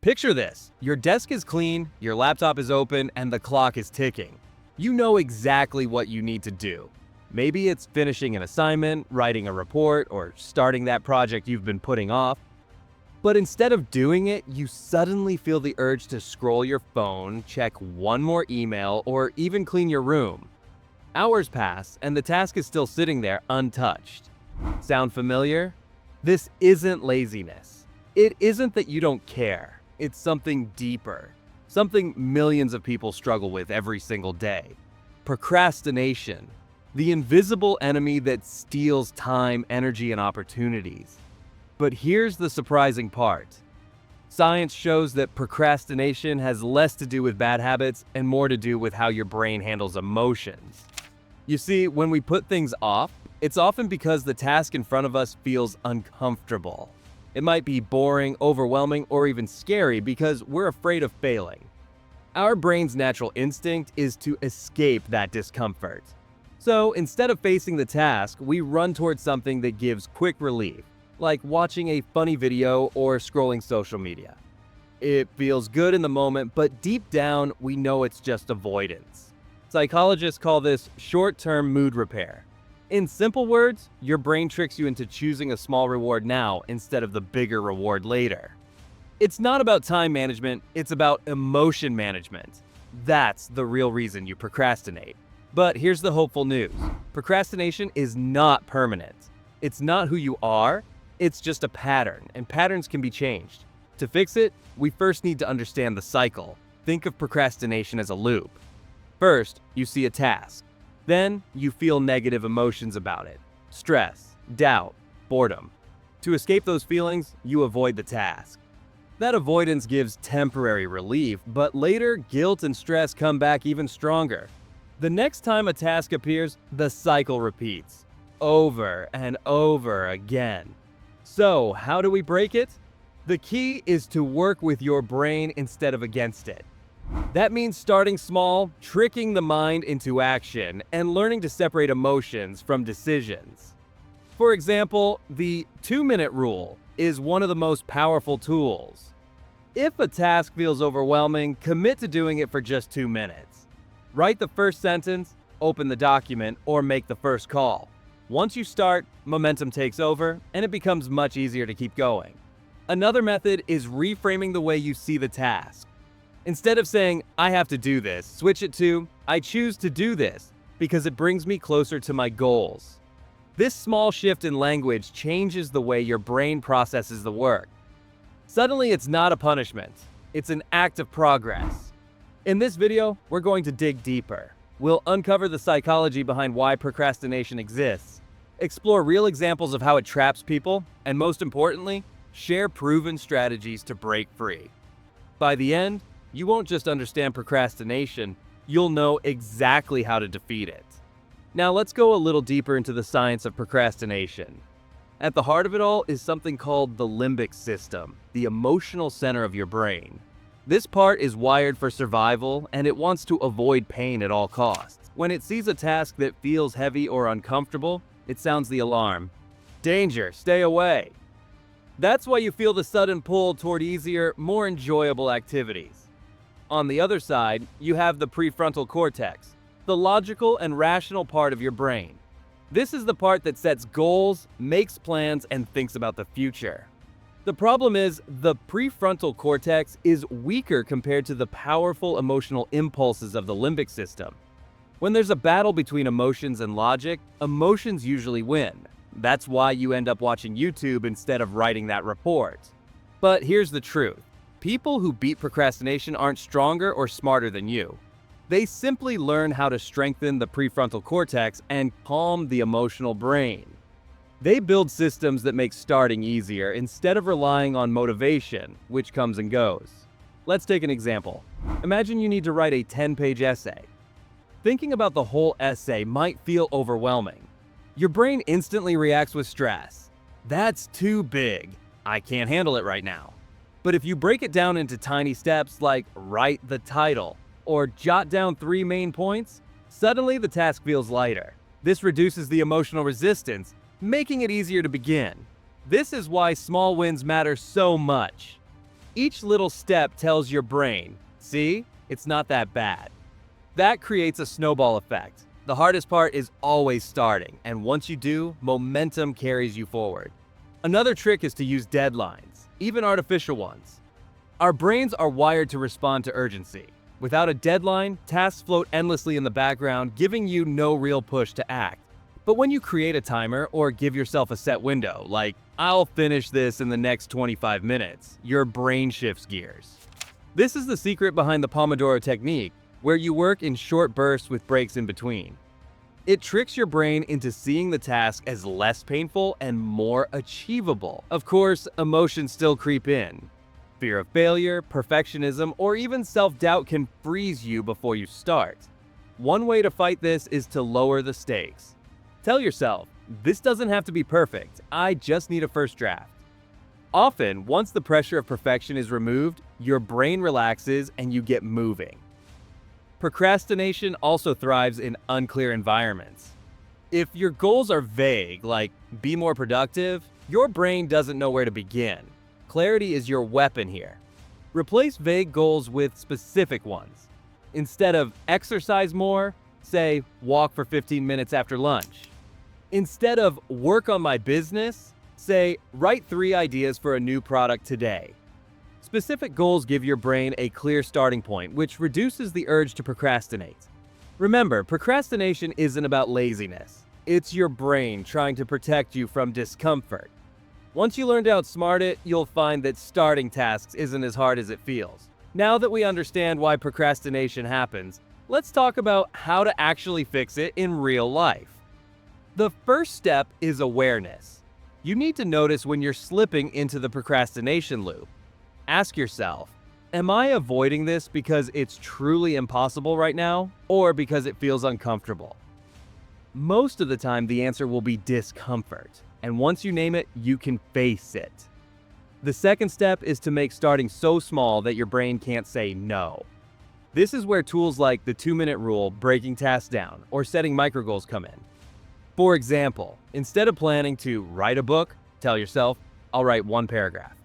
Picture this. Your desk is clean, your laptop is open, and the clock is ticking. You know exactly what you need to do. Maybe it's finishing an assignment, writing a report, or starting that project you've been putting off. But instead of doing it, you suddenly feel the urge to scroll your phone, check one more email, or even clean your room. Hours pass, and the task is still sitting there untouched. Sound familiar? This isn't laziness. It isn't that you don't care. It's something deeper. Something millions of people struggle with every single day. Procrastination. The invisible enemy that steals time, energy, and opportunities. But here's the surprising part. Science shows that procrastination has less to do with bad habits and more to do with how your brain handles emotions. You see, when we put things off, it's often because the task in front of us feels uncomfortable. It might be boring, overwhelming, or even scary because we're afraid of failing. Our brain's natural instinct is to escape that discomfort. So instead of facing the task, we run towards something that gives quick relief, like watching a funny video or scrolling social media. It feels good in the moment, but deep down, we know it's just avoidance. Psychologists call this short-term mood repair. In simple words, your brain tricks you into choosing a small reward now instead of the bigger reward later. It's not about time management, it's about emotion management. That's the real reason you procrastinate. But here's the hopeful news. Procrastination is not permanent. It's not who you are, it's just a pattern, and patterns can be changed. To fix it, we first need to understand the cycle. Think of procrastination as a loop. First, you see a task. Then, you feel negative emotions about it. Stress, doubt, boredom. To escape those feelings, you avoid the task. That avoidance gives temporary relief, but later, guilt and stress come back even stronger. The next time a task appears, the cycle repeats. Over and over again. So, how do we break it? The key is to work with your brain instead of against it. That means starting small, tricking the mind into action, and learning to separate emotions from decisions. For example, the 2-minute rule is one of the most powerful tools. If a task feels overwhelming, commit to doing it for just 2 minutes. Write the first sentence, open the document, or make the first call. Once you start, momentum takes over, and it becomes much easier to keep going. Another method is reframing the way you see the task. Instead of saying, I have to do this, switch it to, I choose to do this because it brings me closer to my goals. This small shift in language changes the way your brain processes the work. Suddenly, it's not a punishment. It's an act of progress. In this video, we're going to dig deeper. We'll uncover the psychology behind why procrastination exists, explore real examples of how it traps people, and most importantly, share proven strategies to break free. By the end, you won't just understand procrastination, you'll know exactly how to defeat it. Now let's go a little deeper into the science of procrastination. At the heart of it all is something called the limbic system, the emotional center of your brain. This part is wired for survival, and it wants to avoid pain at all costs. When it sees a task that feels heavy or uncomfortable, it sounds the alarm. Danger, stay away. That's why you feel the sudden pull toward easier, more enjoyable activities. On the other side, you have the prefrontal cortex, the logical and rational part of your brain. This is the part that sets goals, makes plans, and thinks about the future. The problem is, the prefrontal cortex is weaker compared to the powerful emotional impulses of the limbic system. When there's a battle between emotions and logic, emotions usually win. That's why you end up watching YouTube instead of writing that report. But here's the truth. People who beat procrastination aren't stronger or smarter than you. They simply learn how to strengthen the prefrontal cortex and calm the emotional brain. They build systems that make starting easier instead of relying on motivation, which comes and goes. Let's take an example. Imagine you need to write a 10-page essay. Thinking about the whole essay might feel overwhelming. Your brain instantly reacts with stress. That's too big. I can't handle it right now. But if you break it down into tiny steps like write the title or jot down 3 main points, suddenly the task feels lighter. This reduces the emotional resistance, making it easier to begin. This is why small wins matter so much. Each little step tells your brain, see, it's not that bad. That creates a snowball effect. The hardest part is always starting, and once you do, momentum carries you forward. Another trick is to use deadlines, even artificial ones. Our brains are wired to respond to urgency. Without a deadline, tasks float endlessly in the background, giving you no real push to act. But when you create a timer or give yourself a set window, like, I'll finish this in the next 25 minutes, your brain shifts gears. This is the secret behind the Pomodoro technique, where you work in short bursts with breaks in between. It tricks your brain into seeing the task as less painful and more achievable. Of course, emotions still creep in. Fear of failure, perfectionism, or even self-doubt can freeze you before you start. One way to fight this is to lower the stakes. Tell yourself, this doesn't have to be perfect, I just need a first draft. Often, once the pressure of perfection is removed, your brain relaxes and you get moving. Procrastination also thrives in unclear environments. If your goals are vague, like be more productive, your brain doesn't know where to begin. Clarity is your weapon here. Replace vague goals with specific ones. Instead of exercise more, say walk for 15 minutes after lunch. Instead of work on my business, say write 3 ideas for a new product today. Specific goals give your brain a clear starting point, which reduces the urge to procrastinate. Remember, procrastination isn't about laziness. It's your brain trying to protect you from discomfort. Once you learn to outsmart it, you'll find that starting tasks isn't as hard as it feels. Now that we understand why procrastination happens, let's talk about how to actually fix it in real life. The first step is awareness. You need to notice when you're slipping into the procrastination loop. Ask yourself, am I avoiding this because it's truly impossible right now, or because it feels uncomfortable? Most of the time, the answer will be discomfort, and once you name it, you can face it. The second step is to make starting so small that your brain can't say no. This is where tools like the 2-minute rule, breaking tasks down, or setting microgoals come in. For example, instead of planning to write a book, tell yourself, I'll write 1 paragraph.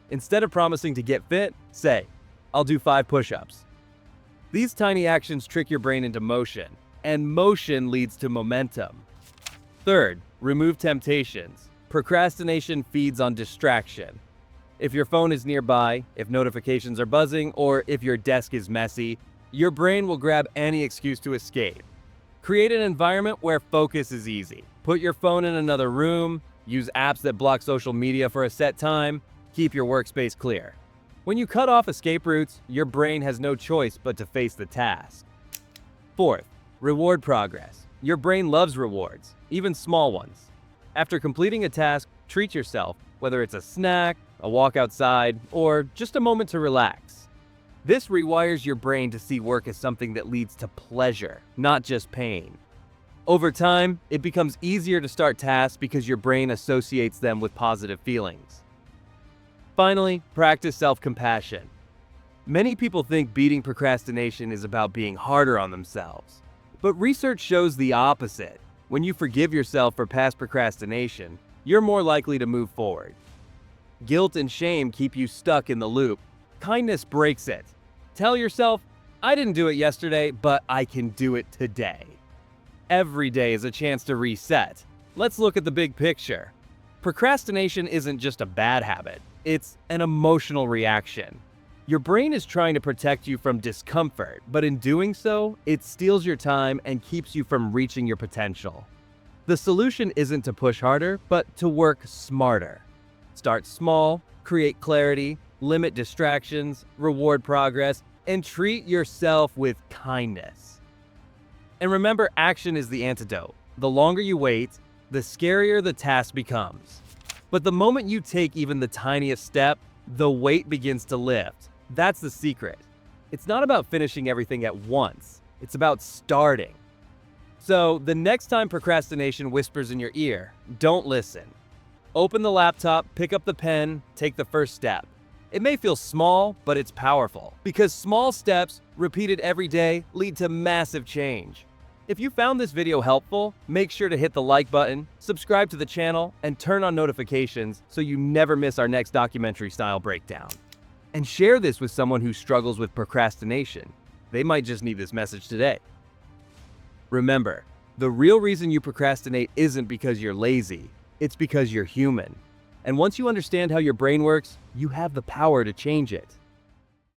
Instead of promising to get fit, say, I'll do 5 push-ups. These tiny actions trick your brain into motion, and motion leads to momentum. Third, remove temptations. Procrastination feeds on distraction. If your phone is nearby, if notifications are buzzing, or if your desk is messy, your brain will grab any excuse to escape. Create an environment where focus is easy. Put your phone in another room, use apps that block social media for a set time, keep your workspace clear. When you cut off escape routes, your brain has no choice but to face the task. Fourth, reward progress. Your brain loves rewards, even small ones. After completing a task, treat yourself, whether it's a snack, a walk outside, or just a moment to relax. This rewires your brain to see work as something that leads to pleasure, not just pain. Over time, it becomes easier to start tasks because your brain associates them with positive feelings. Finally, practice self-compassion. Many people think beating procrastination is about being harder on themselves. But research shows the opposite. When you forgive yourself for past procrastination, you're more likely to move forward. Guilt and shame keep you stuck in the loop. Kindness breaks it. Tell yourself, I didn't do it yesterday, but I can do it today. Every day is a chance to reset. Let's look at the big picture. Procrastination isn't just a bad habit. It's an emotional reaction. Your brain is trying to protect you from discomfort, but in doing so, it steals your time and keeps you from reaching your potential. The solution isn't to push harder, but to work smarter. Start small, create clarity, limit distractions, reward progress, and treat yourself with kindness. And remember, action is the antidote. The longer you wait, the scarier the task becomes. But the moment you take even the tiniest step, the weight begins to lift. That's the secret. It's not about finishing everything at once. It's about starting. So the next time procrastination whispers in your ear, don't listen. Open the laptop, pick up the pen, take the first step. It may feel small, but it's powerful. Because small steps, repeated every day, lead to massive change. If you found this video helpful, make sure to hit the like button, subscribe to the channel, and turn on notifications so you never miss our next documentary-style breakdown. And share this with someone who struggles with procrastination. They might just need this message today. Remember, the real reason you procrastinate isn't because you're lazy, it's because you're human. And once you understand how your brain works, you have the power to change it.